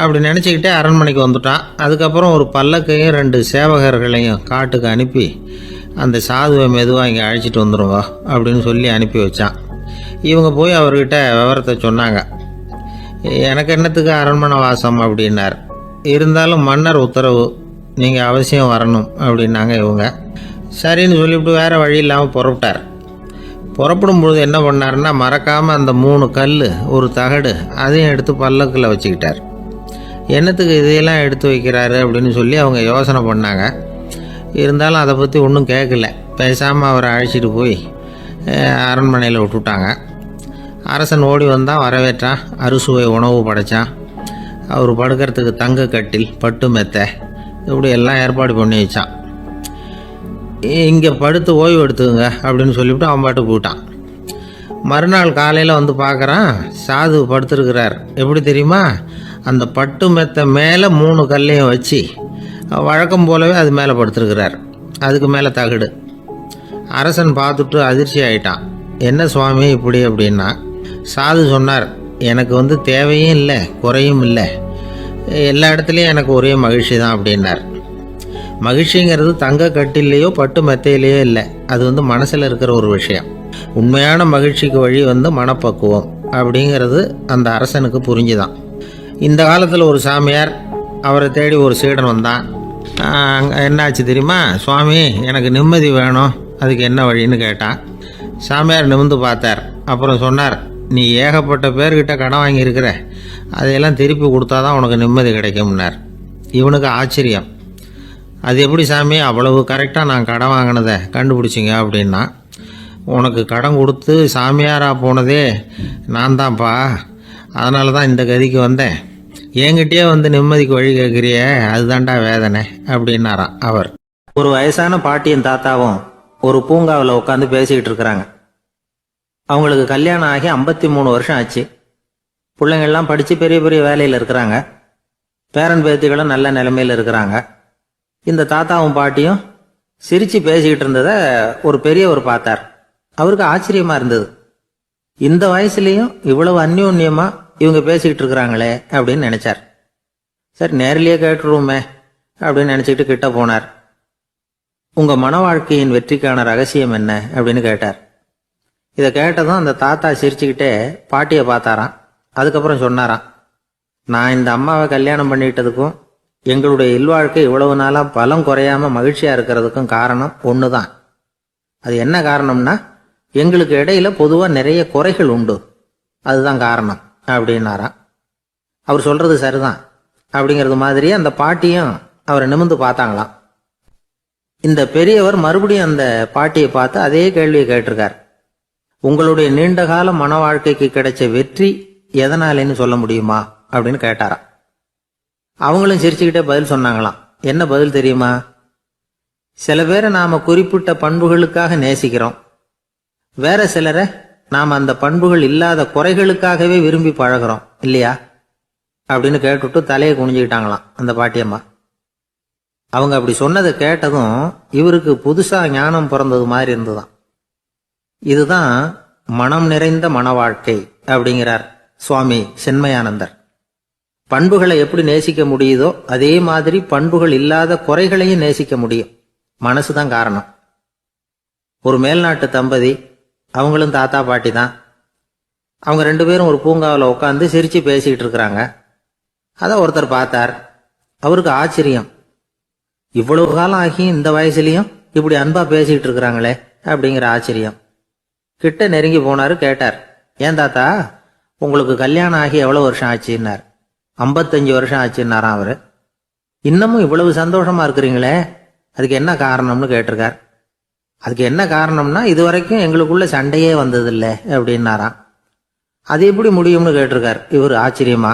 அப்படி நினச்சிக்கிட்டே அரண்மனைக்கு வந்துட்டான். அதுக்கப்புறம் ஒரு பல்லக்கையும் 2 சேவகர்களையும் காட்டுக்கு அனுப்பி அந்த சாதுவை மெதுவாக இங்கே அழைச்சிட்டு வந்துடுங்க அப்படின்னு சொல்லி அனுப்பி வச்சான். இவங்க போய் அவர்கிட்ட விவரத்தை சொன்னாங்க. எனக்கு என்னத்துக்கு அரண்மனை வாசம் அப்படின்னார். இருந்தாலும் மன்னர் உத்தரவு, நீங்கள் அவசியம் வரணும் அப்படின்னாங்க இவங்க. சரின்னு சொல்லிவிட்டு வேறு வழி இல்லாமல் புறப்பட்டார். புறப்படும் பொழுது என்ன பண்ணாருன்னா, மறக்காமல் அந்த 3 கல் ஒரு தகடு அதையும் எடுத்து பல்லக்கில் வச்சுக்கிட்டார். என்னத்துக்கு இதையெல்லாம் எடுத்து வைக்கிறாரு அப்படின்னு சொல்லி அவங்க யோசனை பண்ணாங்க. இருந்தாலும் அதை பற்றி ஒன்றும் கேட்கல. பேசாமல் அவரை அழைச்சிட்டு போய் அரண்மனையில் விட்டுட்டாங்க. அரசன் ஓடி வந்தான், வரவேற்றான், அறுசுவை உணவு படைத்தான். அவர் படுக்கிறதுக்கு தங்க கட்டில், பட்டு மெத்தை, இப்படி எல்லாம் ஏற்பாடு பண்ணி வச்சான். இங்கே படுத்து ஓய்வு எடுத்துங்க அப்படின்னு சொல்லிவிட்டு அவன் பாட்டு போயிட்டான். மறுநாள் காலையில் பார்க்குறான், சாது படுத்துருக்கிறார். எப்படி தெரியுமா, அந்த பட்டு மெத்தை மேலே 3 கல்லையும் வச்சு வழக்கம் போலவே அது மேலே படுத்துருக்கிறார். அதுக்கு மேலே தகடு. அரசன் பார்த்துட்டு அதிர்ச்சி ஆகிட்டான். என்ன சுவாமி இப்படி அப்படின்னா, சாது சொன்னார், எனக்கு தேவையும் இல்லை குறையும் இல்லை, எல்லா இடத்துலையும் எனக்கு ஒரே மகிழ்ச்சி தான் அப்படின்னார். மகிழ்ச்சிங்கிறது தங்க கட்டிலேயோ பட்டு மெத்தையிலேயோ இல்லை, அது மனசில் இருக்கிற ஒரு விஷயம். உண்மையான மகிழ்ச்சிக்கு வழி மனப்பக்குவம் அப்படிங்கிறது அந்த அரசனுக்கு புரிஞ்சுதான். இந்த காலத்தில் ஒரு சாமியார், அவரை தேடி ஒரு சீடன் வந்தான். என்னாச்சு தெரியுமா, சுவாமி எனக்கு நிம்மதி வேணும், அதுக்கு என்ன வழின்னு கேட்டான். சாமியார் நிமிர்ந்து பார்த்தார். அப்புறம் சொன்னார், நீ ஏகப்பட்ட பேர்கிட்ட கடன் வாங்கியிருக்கிற, அதையெல்லாம் திருப்பி கொடுத்தா தான் உனக்கு நிம்மதி கிடைக்கும்னார். இவனுக்கு ஆச்சரியம். அது எப்படி சாமி, அவ்வளவு கரெக்டாக நான் கடன் வாங்கினதை கண்டுபிடிச்சிங்க அப்படின்னா, உனக்கு கடன் கொடுத்து சாமியாராக போனதே நான் தான்ப்பா, அதனால தான் இந்த கதிக்கு வந்தேன். என்கிட்டயே நிம்மதிக்கு வழி கேட்குறியே, அதுதான்டா வேதனை அப்படின்னாராம் அவர். ஒரு வயசான பாட்டியும் தாத்தாவும் ஒரு பூங்காவில் உட்காந்து பேசிக்கிட்டு இருக்கிறாங்க. அவங்களுக்கு கல்யாணம் ஆகி 53 வருஷம் ஆச்சு. பிள்ளைங்கள்லாம் படித்து பெரிய பெரிய வேலையில் இருக்கிறாங்க. பேரன் பேத்திகளும் நல்ல நிலைமையில் இருக்கிறாங்க. இந்த தாத்தாவும் பாட்டியும் சிரித்து பேசிக்கிட்டு இருந்ததை ஒரு பெரியவர் பார்த்தார். அவருக்கு ஆச்சரியமா இருந்தது. இந்த வயசுலயும் இவ்வளவு அந்யோன்யமா இவங்க பேசிக்கிட்டு இருக்கிறாங்களே அப்படின்னு நினைச்சார். சரி, நேரிலேயே கேட்டுருவோமே அப்படின்னு நினைச்சுக்கிட்டு கிட்ட போனார். உங்க மன வாழ்க்கையின் வெற்றிக்கான ரகசியம் என்ன அப்படின்னு கேட்டார். இதை கேட்டதும் அந்த தாத்தா சிரிச்சுக்கிட்டே பாட்டியை பார்த்தாராம். அதுக்கப்புறம் சொன்னாராம், நான் இந்த அம்மாவை கல்யாணம் பண்ணிட்டதுக்கும் எங்களுடைய இல்வாழ்க்கை இவ்வளவு நாளா பலம் குறையாம மகிழ்ச்சியா இருக்கிறதுக்கும் காரணம் ஒண்ணுதான். அது என்ன காரணம்னா, எங்களுக்கு இடையில பொதுவா நிறைய குறைகள் உண்டு, அதுதான் காரணம் அப்படின்னாராம். அவர் சொல்றது சரிதான் அப்படிங்கிறது மாதிரியே அந்த பாட்டியும் அவரை நிமிர்ந்து பார்த்தாங்களாம். இந்த பெரியவர் மறுபடியும் அந்த பாட்டியை பார்த்து அதே கேள்வியை கேட்டிருக்கார். உங்களுடைய நீண்டகால மன வாழ்க்கைக்கு கிடைச்ச வெற்றி எதனாலேன்னு சொல்ல முடியுமா அப்படின்னு கேட்டாராம். அவங்களும் சிரிச்சுக்கிட்டே பதில் சொன்னாங்களாம். என்ன பதில் தெரியுமா? சில பேரை நாம குறிப்பிட்ட பண்புகளுக்காக நேசிக்கிறோம், வேற சிலரை நாம அந்த பண்புகள் இல்லாத குறைகளுக்காகவே விரும்பி பழகிறோம் இல்லையா அப்படின்னு கேட்டுட்டு தலையை குனிஞ்சுக்கிட்டாங்களாம் அந்த பாட்டியம்மா. அவங்க அப்படி சொன்னதை கேட்டதும் இவருக்கு புதுசா ஞானம் பிறந்தது மாதிரி இருந்துதான். இதுதான் மனம் நிறைந்த மன வாழ்க்கை அப்படிங்கிறார் சுவாமி சென்மயானந்தர். பண்புகளை எப்படி நேசிக்க முடியுதோ அதே மாதிரி பண்புகள் இல்லாத குறைகளையும் நேசிக்க முடியும். மனசுதான் காரணம். ஒரு மேல்நாட்டு தம்பதி, அவங்களும் தாத்தா பாட்டி தான். அவங்க 2 பேரும் ஒரு பூங்காவில் உட்காந்து சிரிச்சு பேசிக்கிட்டு இருக்கிறாங்க. அதை ஒருத்தர் பார்த்தார். அவருக்கு ஆச்சரியம், இவ்வளவு காலம் ஆகி இந்த வயசுலயும் இப்படி அன்பா பேசிக்கிட்டு இருக்கிறாங்களே அப்படிங்கிற ஆச்சரியம். கிட்ட நெருங்கி போனாரு. கேட்டார், ஏன் தாத்தா, உங்களுக்கு கல்யாணம் ஆகி எவ்வளவு வருஷம் ஆச்சுன்னார். 55 வருஷம் ஆச்சுன்னாராம் அவரு. இன்னமும் இவ்வளவு சந்தோஷமா இருக்கிறீங்களே, அதுக்கு என்ன காரணம்னு கேட்டிருக்கார். அதுக்கு என்ன காரணம்னா, இதுவரைக்கும் எங்களுக்குள்ள சண்டையே வந்ததில்லை அப்படின்னாராம். அது எப்படி முடியும்னு கேட்டிருக்கார் இவர் ஆச்சரியமா.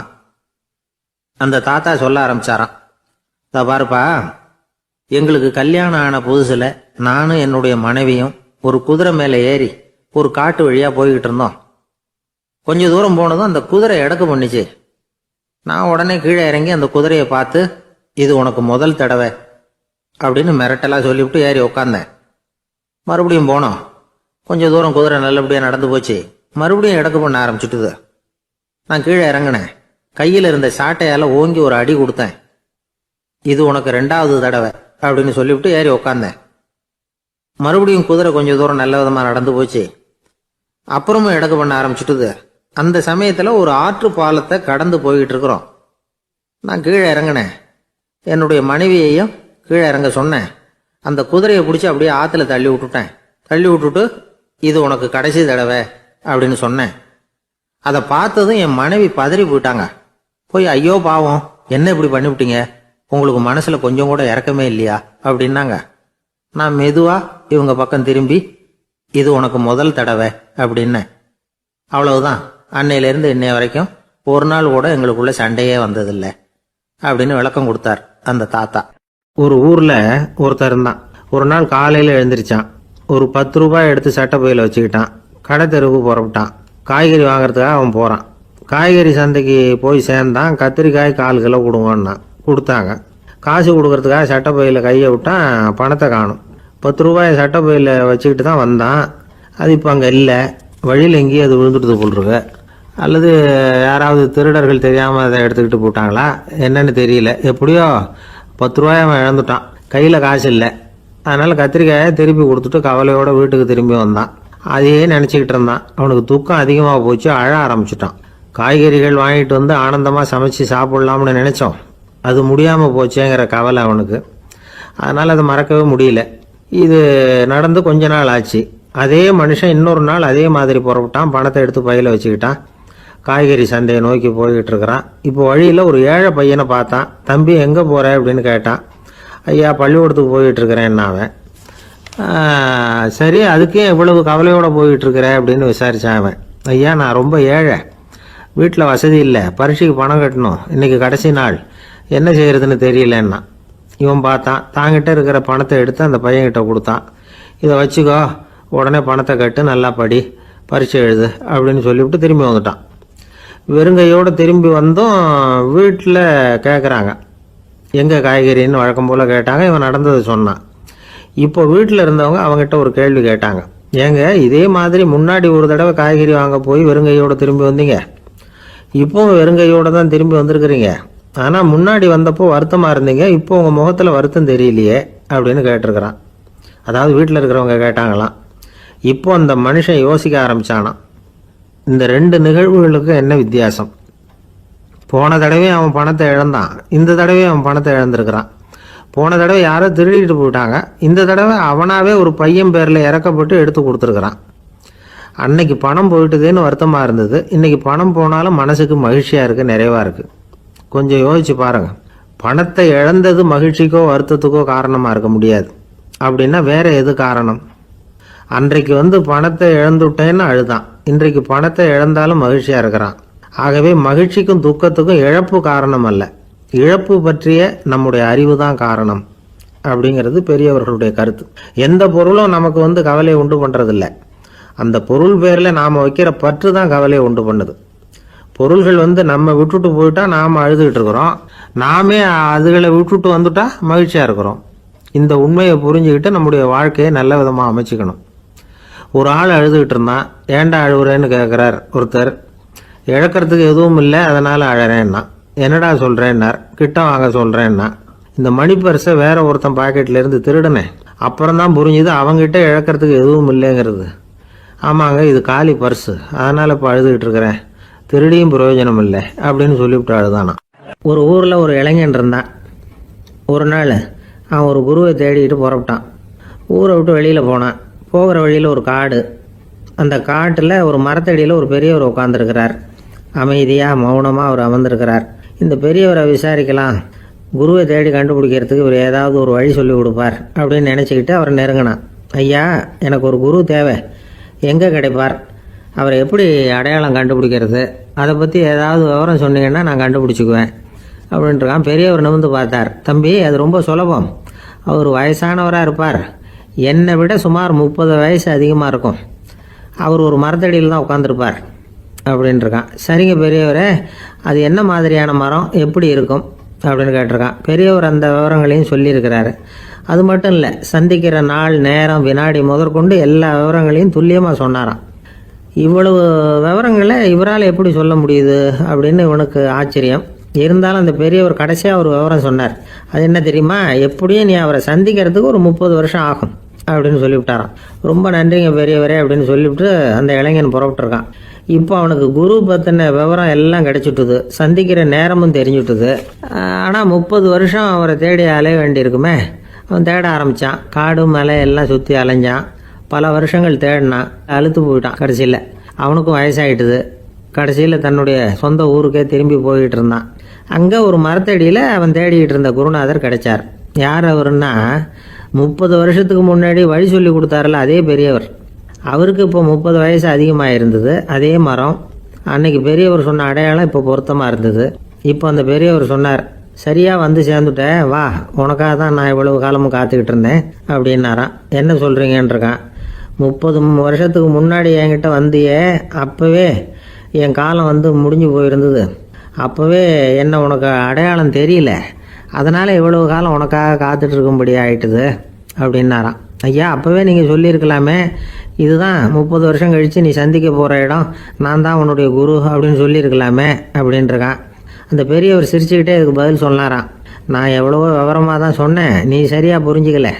அந்த தாத்தா சொல்ல ஆரம்பிச்சாராம், பாருப்பா, எங்களுக்கு கல்யாணம் ஆன புதுசுல நானும் என்னுடைய மனைவியும் ஒரு குதிரை மேலே ஏறி ஒரு காட்டு வழியா போய்கிட்டு இருந்தோம். கொஞ்ச தூரம் போனதும் அந்த குதிரை எடக்கு பண்ணிச்சு. நான் உடனே கீழே இறங்கி அந்த குதிரையை பார்த்து, இது உனக்கு முதல் தடவை அப்படின்னு மிரட்டலா சொல்லிவிட்டு ஏறி உக்காந்தேன். மறுபடியும் போனோம். கொஞ்சம் தூரம் குதிரை நல்லபடியாக நடந்து போச்சு. மறுபடியும் எடக்கு பண்ண ஆரம்பிச்சுட்டுது. நான் கீழே இறங்கினேன். கையில் இருந்த சாட்டையால் ஓங்கி ஒரு அடி கொடுத்தேன். இது உனக்கு 2வது தடவை அப்படின்னு சொல்லிவிட்டு ஏறி உக்காந்தேன். மறுபடியும் குதிரை கொஞ்சம் தூரம் நல்ல விதமாக நடந்து போச்சு. அப்புறமும் எடக்கு பண்ண ஆரம்பிச்சுட்டுது. அந்த சமயத்தில் ஒரு ஆற்று பாலத்தை கடந்து போய்கிட்டு இருக்கிறோம். நான் கீழே இறங்கினேன். என்னுடைய மனைவியையும் கீழே இறங்க சொன்னேன். அந்த குதிரையை பிடிச்சி அப்படியே ஆற்றுல தள்ளி விட்டுட்டேன். தள்ளி விட்டுட்டு, இது உனக்கு கடைசி தடவை அப்படின்னு சொன்னேன். அதை பார்த்ததும் என் மனைவி பதறி போயிட்டாங்க. போய், ஐயோ பாவம், என்ன இப்படி பண்ணிவிட்டீங்க, உங்களுக்கு மனசுல கொஞ்சம் கூட இறக்கமே இல்லையா அப்படின்னாங்க. நான் மெதுவா இவங்க பக்கம் திரும்பி, இது உனக்கு முதல் தடவை அப்படின்னேன். அவ்வளவுதான், அன்னையிலேருந்து இன்னைய வரைக்கும் ஒரு நாள் கூட எங்களுக்குள்ள சண்டையே வந்ததில்லை அப்படின்னு விளக்கம் கொடுத்தார் அந்த தாத்தா. ஒரு ஊர்ல ஒருத்தர் இருந்தான். ஒரு நாள் காலையில எழுந்திரிச்சான். ஒரு 10 ரூபாய் எடுத்து சட்டை பையில வச்சுக்கிட்டான். கடை தெருவுக்கு புறப்பட்டான். காய்கறி வாங்குறதுக்காக அவன் போறான். காய்கறி சந்தைக்கு போய் சேர்ந்தான். கத்திரிக்காய் 1/4 கிலோ கொடுங்கன்னான். கொடுத்தாங்க. காசு கொடுக்கறதுக்காக சட்டை பையில கையை விட்டான். பணத்தை காணும். 10 ரூபாய் சட்டை பையில வச்சுக்கிட்டு தான் வந்தான். அது இப்போ அங்கே இல்லை. வழியில் எங்கேயும் அது விழுந்துட்டு போட்டுருக்கு. அல்லது யாராவது திருடர்கள் தெரியாமல் அதை எடுத்துக்கிட்டு போட்டாங்களா என்னன்னு தெரியல. எப்படியோ 10 ரூபாய் அவன் இழந்துட்டான். கையில் காசு இல்லை. அதனால் கத்திரிக்காயை திருப்பி கொடுத்துட்டு கவலையோட வீட்டுக்கு திரும்பி வந்தான். அதையே நினச்சிக்கிட்டு இருந்தான். அவனுக்கு துக்கம் அதிகமாக போச்சு. அழ ஆரம்பிச்சிட்டான். காய்கறிகள் வாங்கிட்டு வந்து ஆனந்தமாக சமைச்சு சாப்பிட்லாம்னு நினச்சோம். அது முடியாமல் போச்சேங்கிற கவலை அவனுக்கு. அதனால் அதை மறக்கவே முடியல. இது நடந்து கொஞ்ச நாள் ஆச்சு. அதே மனுஷன் இன்னொரு நாள் அதே மாதிரி புறப்பட்டான். பணத்தை எடுத்து பையில வச்சுக்கிட்டான். காய்கறி சந்தையை நோக்கி போய்கிட்டு இருக்கிறான். இப்போ வழியில் ஒரு ஏழை பையனை பார்த்தான். தம்பி, எங்கே போகிற அப்படின்னு கேட்டான். ஐயா, பள்ளிக்கூடத்துக்கு போய்கிட்டு இருக்கிறேன்னா அவன். சரி, அதுக்கே இவ்வளவு கவலையோடு போய்கிட்டு இருக்கிற அப்படின்னு விசாரித்தான் அவன். ஐயா, நான் ரொம்ப ஏழை, வீட்டில் வசதி இல்லை, பரீட்சைக்கு பணம் கட்டணும், இன்னைக்கு கடைசி நாள், என்ன செய்யறதுன்னு தெரியலன்னா. இவன் பார்த்தான். தாங்கிட்ட இருக்கிற பணத்தை எடுத்து அந்த பையன்கிட்ட கொடுத்தான். இதை வச்சுக்கோ, உடனே பணத்தை கட்டு, நல்லா படி, பரீட்சை எழுது அப்படின்னு சொல்லிவிட்டு திரும்பி வந்துட்டான். வெறுங்கையோடு திரும்பி வந்தும் வீட்டில் கேட்குறாங்க, எங்கே காய்கறின்னு வழக்கம் போல் கேட்டாங்க. இவன் நடந்தது சொன்னான். இப்போ வீட்டில் இருந்தவங்க அவங்ககிட்ட ஒரு கேள்வி கேட்டாங்க. ஏங்க இதே மாதிரி முன்னாடி ஒரு தடவை காய்கறி வாங்க போய் வெறுங்கையோடு திரும்பி வந்தீங்க, இப்போவும் வெறுங்கையோடு தான் திரும்பி வந்திருக்கிறீங்க. ஆனால் முன்னாடி வந்தப்போ வருத்தமாக இருந்தீங்க, இப்போ உங்கள் முகத்தில் வருத்தம் தெரியலையே அப்படின்னு கேட்டிருக்கிறான். அதாவது வீட்டில் இருக்கிறவங்க கேட்டாங்களாம். இப்போ அந்த மனுஷன் யோசிக்க ஆரம்பித்தானான், இந்த ரெண்டு நிகழ்வுகளுக்கும் என்ன வித்தியாசம். போன தடவை அவன் பணத்தை இழந்தான், இந்த தடவை அவன் பணத்தை இழந்திருக்கிறான். போன தடவை யாரோ திருடிட்டு போயிட்டாங்க, இந்த தடவை அவனாவே ஒரு பையன் பேரில் இறக்கப்பட்டு எடுத்து கொடுத்துருக்குறான். அன்னைக்கு பணம் போயிட்டுதேன்னு வருத்தமாக இருந்தது, இன்னைக்கு பணம் போனாலும் மனசுக்கு மகிழ்ச்சியாக இருக்குது, நிறைவாக இருக்குது. கொஞ்சம் யோசிச்சு பாருங்க. பணத்தை இழந்தது மகிழ்ச்சிக்கோ வருத்தத்துக்கோ காரணமாக இருக்க முடியாது. அப்படின்னா வேற எது காரணம்? அன்றைக்கு பணத்தை இழந்துட்டேன்னு அழுதான், இன்றைக்கு பணத்தை இழந்தாலும் மகிழ்ச்சியாக இருக்கிறான். ஆகவே மகிழ்ச்சிக்கும் துக்கத்துக்கும் இழப்பு காரணம் அல்ல, இழப்பு பற்றிய நம்முடைய அறிவு தான் காரணம் அப்படிங்கிறது பெரியவர்களுடைய கருத்து. எந்த பொருளும் நமக்கு கவலையை உண்டு பண்ணுறதில்ல, அந்த பொருள் பேரில் நாம் வைக்கிற பற்று தான் கவலையை உண்டு பண்ணுது. பொருள்கள் நம்ம விட்டுட்டு போயிட்டா நாம் அழுதுகிட்டு இருக்கிறோம், நாமே அதுகளை விட்டுட்டு வந்துட்டா மகிழ்ச்சியாக இருக்கிறோம். இந்த உண்மையை புரிஞ்சுக்கிட்டு நம்முடைய வாழ்க்கையை நல்ல விதமாக அமைச்சிக்கணும். ஒரு ஆள் அழுதுகிட்டு இருந்தான், ஏன்டா அழுகுறேன்னு கேட்குறார் ஒருத்தர். இழக்கிறதுக்கு எதுவும் இல்லை அதனால் அழறேன்னா. என்னடா சொல்கிறேன்னார். கிட்ட வாங்க சொல்கிறேன்னா. இந்த மணி பர்ஸை வேற ஒருத்தன் பாக்கெட்லேருந்து திருடினேன், அப்புறம் தான் புரிஞ்சுது அவங்ககிட்ட இழக்கிறதுக்கு எதுவும் இல்லைங்கிறது. ஆமாங்க இது காலி பர்ஸு, அதனால் இப்போ அழுதுகிட்டு இருக்கிறேன், திருடியும் பிரயோஜனம் இல்லை அப்படின்னு சொல்லிவிட்டு அழுதானா. ஒரு ஊரில் ஒரு இளைஞன் இருந்தான். ஒரு நாள் அவன் ஒரு குருவை தேடிட்டு புறப்பட்டான். ஊரை விட்டு வெளியில் போனான். போகிற வழியில் ஒரு காடு. அந்த காட்டில் ஒரு மரத்தடியில் ஒரு பெரியவர் உட்காந்துருக்கிறார். அமைதியாக மௌனமாக அவர் அமர்ந்திருக்கிறார். இந்த பெரியவரை விசாரிக்கலாம், குருவை தேடி கண்டுபிடிக்கிறதுக்கு இவர் ஏதாவது ஒரு வழி சொல்லி கொடுப்பார் அப்படின்னு நினச்சிக்கிட்டு அவரை நெருங்கினான். ஐயா, எனக்கு ஒரு குரு தேவை, எங்கே கிடைப்பார், அவரை எப்படி அடையாளம் கண்டுபிடிக்கிறது, அதை பற்றி ஏதாவது விவரம் சொன்னீங்கன்னா நான் கண்டுபிடிச்சிக்குவேன் அப்படின்ட்டுருக்கான். பெரியவர் நிமிர்ந்து பார்த்தார். தம்பி, அது ரொம்ப சுலபம். அவர் வயசானவராக இருப்பார், என்னை விட சுமார் 30 வயசு அதிகமாக இருக்கும். அவர் ஒரு மரத்தடியில் தான் உட்காந்துருப்பார் அப்படின்ட்டுருக்கான். சரிங்க பெரியவரே, அது என்ன மாதிரியான மரம், எப்படி இருக்கும் அப்படின்னு கேட்டிருக்கான். பெரியவர் அந்த விவரங்களையும் சொல்லியிருக்கிறாரு. அது மட்டும் இல்லை, சந்திக்கிற நாள், நேரம், வினாடி முதற்கொண்டு எல்லா விவரங்களையும் துல்லியமாக சொன்னாராம். இவ்வளவு விவரங்களை இவரால் எப்படி சொல்ல முடியுது அப்படின்னு இவனுக்கு ஆச்சரியம். இருந்தாலும் அந்த பெரியவர் கடைசியாக ஒரு விவரம் சொன்னார். அது என்ன தெரியுமா, எப்படியும் நீ அவரை சந்திக்கிறதுக்கு ஒரு 30 வருஷம் ஆகும் அப்படின்னு சொல்லிவிட்டாராம். ரொம்ப நன்றிங்க பெரியவரே அப்படின்னு சொல்லிவிட்டு அந்த இளைஞன் புறப்பட்டுருக்கான். இப்போ அவனுக்கு குரு பற்றின விவரம் எல்லாம் கிடைச்சிட்டுது, சந்திக்கிற நேரமும் தெரிஞ்சுட்டுது. ஆனால் 30 வருஷம் அவரை தேடி அலைய வேண்டியிருக்குமே. அவன் தேட ஆரம்பித்தான். காடு மலை எல்லாம் சுற்றி அலைஞ்சான். பல வருஷங்கள் தேடினான், அழுத்து போயிட்டான். கடைசியில் அவனுக்கும் வயசாகிட்டுது. கடைசியில் தன்னுடைய சொந்த ஊருக்கே திரும்பி போய்கிட்டு இருந்தான். அங்கே ஒரு மரத்தடியில் அவன் தேடிக்கிட்டு இருந்த குருநாதர் கிடைச்சார். யார் அவருன்னா, 30 வருஷத்துக்கு முன்னாடி வழி சொல்லி கொடுத்தாருல அதே பெரியவர். அவருக்கு இப்போ 30 வயசு அதிகமாக இருந்தது. அதே மரம், அன்னைக்கு பெரியவர் சொன்ன அடையாளம் இப்போ பொருத்தமாக இருந்தது. இப்போ அந்த பெரியவர் சொன்னார், சரியாக வந்து சேர்ந்துட்டேன், வா, உனக்காக தான் நான் இவ்வளவு காலமும் காத்துக்கிட்டு இருந்தேன் அப்படின்னாரான். என்ன சொல்கிறீங்கன்றிருக்கான். 30 வருஷத்துக்கு முன்னாடி என்கிட்ட வந்தியே, அப்போவே என் காலம் முடிஞ்சு போயிருந்தது. அப்போவே என்ன உனக்கு அடையாளம் தெரியல, அதனால் இவ்வளவு காலம் உனக்காக காத்துட்டு இருக்கும்படி ஆயிட்டுது அப்படின்னாராம். ஐயா, அப்போவே நீங்கள் சொல்லியிருக்கலாமே, இதுதான் 30 வருஷம் கழித்து நீ சந்திக்க போகிற இடம், நான் தான் உன்னுடைய குரு அப்படின்னு சொல்லியிருக்கலாமே அப்படின்ட்டுருக்கான். அந்த பெரியவர் சிரிச்சுக்கிட்டே இதுக்கு பதில் சொன்னாராம். நான் எவ்வளவோ விவரமாக தான் சொன்னேன், நீ சரியாக புரிஞ்சிக்கல.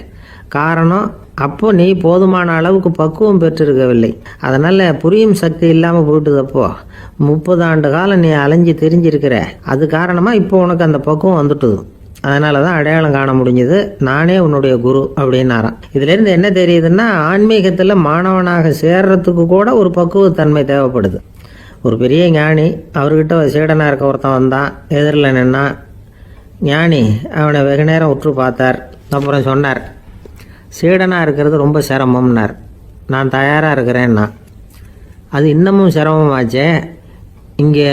காரணம், அப்போ நீ போதுமான அளவுக்கு பக்குவம் பெற்றிருக்கவில்லை, அதனால் புரியும் சக்தி இல்லாமல் போயிட்டுது. அப்போ 30 ஆண்டு காலம் நீ அலைஞ்சு தெரிஞ்சிருக்கிற, அது காரணமாக இப்போ உனக்கு அந்த பக்குவம் வந்துட்டுது, அதனால தான் அடையாளம் காண முடிஞ்சது, நானே உன்னுடைய குரு அப்படின்னாராம். இதுலேருந்து என்ன தெரியுதுன்னா, ஆன்மீகத்தில் மாணவனாக சேர்றதுக்கு கூட ஒரு பக்குவத்தன்மை தேவைப்படுது. ஒரு பெரிய ஞானி, அவர்கிட்ட சீடனாக இருக்க ஒருத்தன் வந்தான், எதிரில் நின்னான். ஞானி அவனை வெகு நேரம் உற்று பார்த்தார். அப்புறம் சொன்னார், சீடனாக இருக்கிறது ரொம்ப சிரமம்னார். நான் தயாராக இருக்கிறேன்னா. அது இன்னமும் சிரமமாச்சே, இங்கே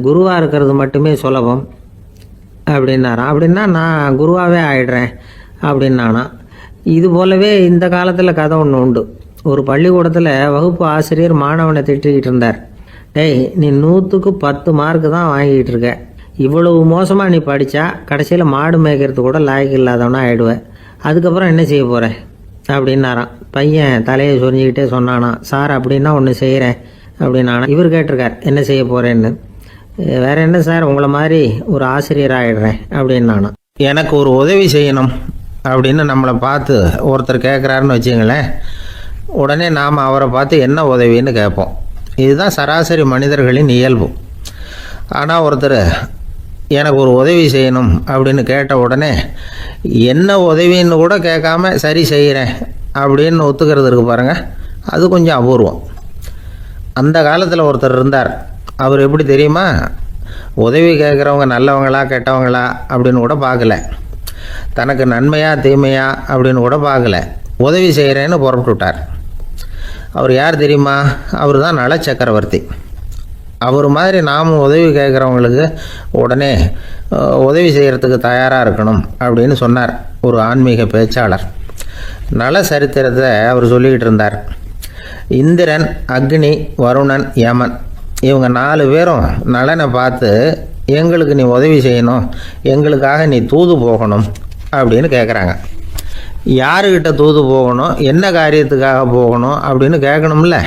குருவாக இருக்கிறது மட்டுமே சுலபம் அப்படின்னாராம். அப்படின்னா நான் குருவாகவே ஆயிடுறேன் அப்படின்னானா. இது போலவே இந்த காலத்தில் கதை ஒன்று உண்டு. ஒரு பள்ளிக்கூடத்தில் வகுப்பு ஆசிரியர் மாணவனை திட்டிக்கிட்டு இருந்தார். டேய், நீ 100க்கு 10 மார்க்கு தான் வாங்கிக்கிட்டு இருக்க, இவ்வளவு மோசமாக நீ படித்தா கடைசியில் மாடு மேய்க்கிறது கூட லாய்க்கு இல்லாதவனா ஆயிடுவேன், அதுக்கப்புறம் என்ன செய்ய போகிறேன் அப்படின்னாராம். பையன் தலையை சொரிஞ்சிக்கிட்டே சொன்னானா, சார் அப்படின்னா ஒன்று செய்கிறேன் அப்படின்னானா. இவர் கேட்டிருக்கார் என்ன செய்ய போகிறேன்னு. வேற என்ன சார், உங்களை மாதிரி ஒரு ஆசிரியர் ஆகிடுறேன் அப்படின்னானா. எனக்கு ஒரு உதவி செய்யணும் அப்படின்னு நம்மளை பார்த்து ஒருத்தர் கேட்குறாருன்னு வச்சுங்களேன், உடனே நாம் அவரை பார்த்து என்ன உதவின்னு கேட்போம். இதுதான் சராசரி மனிதர்களின் இயல்பு. ஆனால் ஒருத்தர் எனக்கு ஒரு உதவி செய்யணும் அப்படின்னு கேட்ட உடனே என்ன உதவின்னு கூட கேட்காம சரி செய்கிறேன் அப்படின்னு ஒத்துக்கிறது இருக்கு பாருங்கள், அது கொஞ்சம் அபூர்வம். அந்த காலத்தில் ஒருத்தர் இருந்தார். அவர் எப்படி தெரியுமா, உதவி கேட்குறவங்க நல்லவங்களா கெட்டவங்களா அப்படின்னு கூட பார்க்கல, தனக்கு நன்மையா தீமையா அப்படின்னு கூட பார்க்கல, உதவி செய்கிறேன்னு புறப்பட்டு விட்டார். அவர் யார் தெரியுமா, அவர் தான் நல சக்கரவர்த்தி. அவர் மாதிரி நாமும் உதவி கேட்குறவங்களுக்கு உடனே உதவி செய்கிறதுக்கு தயாராக இருக்கணும் அப்படின்னு சொன்னார் ஒரு ஆன்மீக பேச்சாளர். நல சரித்திரத்தை அவர் சொல்லிக்கிட்டு இருந்தார். இந்திரன், அக்னி, வருணன், யமன் இவங்க 4 பேரும் நலனை பார்த்து எங்களுக்கு நீ உதவி செய்யணும், எங்களுக்காக நீ தூது போகணும் அப்படின்னு கேட்குறாங்க. யாருக்கிட்ட தூது போகணும், என்ன காரியத்துக்காக போகணும் அப்படின்னு கேட்கணும்ல.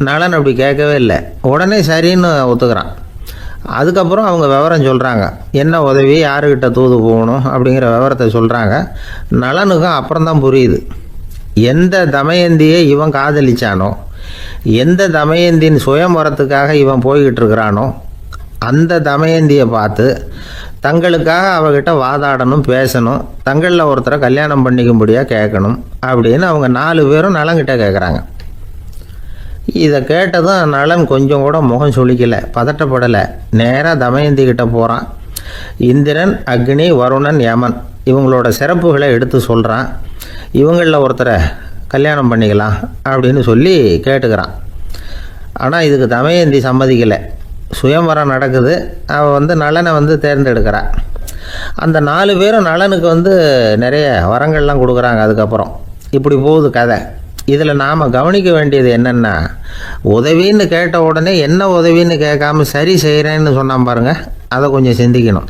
நலன் அப்படி கேட்கவே இல்லை, உடனே சரின்னு ஒத்துக்கிறான். அதுக்கப்புறம் அவங்க விவரம் சொல்கிறாங்க, என்ன உதவி, யாருக்கிட்ட தூது போகணும் அப்படிங்கிற விவரத்தை சொல்கிறாங்க. நலனுக்கும் அப்புறம்தான் புரியுது, எந்த தமயந்தியை இவன் காதலிச்சானோ, எந்த தமயந்தின் சுயம்பரத்துக்காக இவன் போய்கிட்டு இருக்கிறானோ அந்த தமயந்தியை பார்த்து தங்களுக்காக அவகிட்ட வாதாடணும், பேசணும், தங்களில் ஒருத்தரை கல்யாணம் பண்ணிக்கும்படியாக கேட்கணும் அப்படின்னு அவங்க 4 பேரும் நலன்கிட்ட கேட்குறாங்க. இதை கேட்டதும் நலன் கொஞ்சம் கூட முகம் சுளிக்கலை, பதட்டப்படலை. நேராக தமயந்தி கிட்ட போகிறான். இந்திரன், அக்னி, வருணன், யமன் இவங்களோட சிறப்புகளை எடுத்து சொல்கிறான். இவங்களில் ஒருத்தரை கல்யாணம் பண்ணிக்கலாம் அப்படின்னு சொல்லி கேட்டுக்கிறான். ஆனால் இதுக்கு தமயந்தி சம்மதிக்கலை. சுயம்பரம் நடக்குது, அவள் நலனை தேர்ந்தெடுக்கிறாள். அந்த 4 பேரும் நலனுக்கு நிறைய வரங்கள்லாம் கொடுக்குறாங்க. அதுக்கப்புறம் இப்படி போகுது கதை. இதில் நாம் கவனிக்க வேண்டியது என்னென்னா, உதவின்னு கேட்ட உடனே என்ன உதவின்னு கேட்காம சரி செய்கிறேன்னு சொன்னான் பாருங்கள், அதை கொஞ்சம் சிந்திக்கணும்.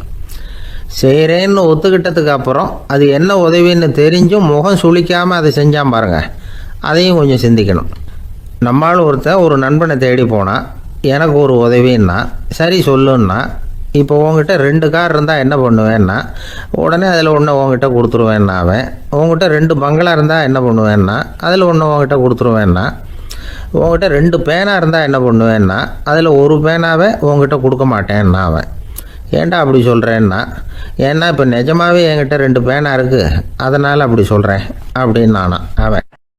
செய்கிறேன்னு ஒத்துக்கிட்டதுக்கு அப்புறம் அது என்ன உதவின்னு தெரிஞ்சும் முகம் சுளிக்காமல் அதை செஞ்சான் பாருங்கள், அதையும் கொஞ்சம் சிந்திக்கணும். நம்மால் ஒருத்தன் ஒரு நண்பனை தேடி போனால் எனக்கு ஒரு உதவின்னா சரி சொல்லுன்னா, இப்போ உங்ககிட்ட 2 கார் இருந்தால் என்ன பண்ணுவேன்னா உடனே அதில் ஒன்று உங்ககிட்ட கொடுத்துருவேன்னா, அவன் உங்ககிட்ட 2 பங்களா இருந்தால் என்ன பண்ணுவேன்னா அதில் ஒன்று உங்ககிட்ட கொடுத்துருவேன்னா, உங்ககிட்ட 2 பேனா இருந்தால் என்ன பண்ணுவேன்னா அதில் ஒரு பேனாவை உங்ககிட்ட கொடுக்க மாட்டேன்னா அவன். ஏன்டா அப்படி சொல்கிறேன்னா, ஏன்னா இப்போ நிஜமாகவே என்கிட்ட 2 பேனா இருக்குது, அதனால் அப்படி சொல்கிறேன் அப்படின்னு நானா அவன்.